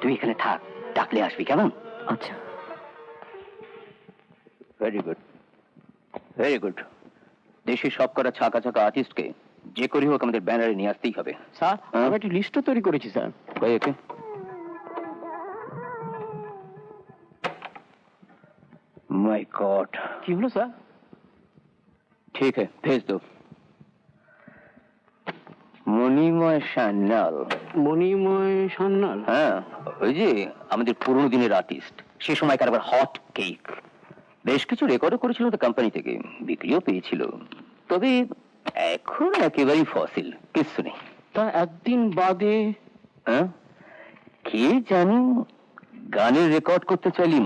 তুই এখানে থাক, ডাকলে আসবি কেমন? আচ্ছা। Very good, very good. দেশের সব করা ছাকা ছাকা আর্টিস্টকে যে করি হোক আমাদের ব্যানারে নিয়ে আসতেই হবে। স্যার, আমি একটা লিস্টও তৈরি করেছি স্যার। কই একে? माय गॉड, কি হলো স্যার? ठीक है भेज दो। মণিময় সান্যাল। মণিময় সান্যাল? হ্যাঁ, ওই যে আমাদের পুরনো দিনের আর্টিস্ট, সে সময়কার আবার হট কেক। বেশ কিছু রেকর্ডও করেছিল তো কোম্পানি থেকে, বিক্রিও পেয়েছিল। তবে এখন একেবারেই ফসিল, কিছু নেই। তা একদিন বাদে? হ্যাঁ, কে জানি গানের রেকর্ড করতে চাইলি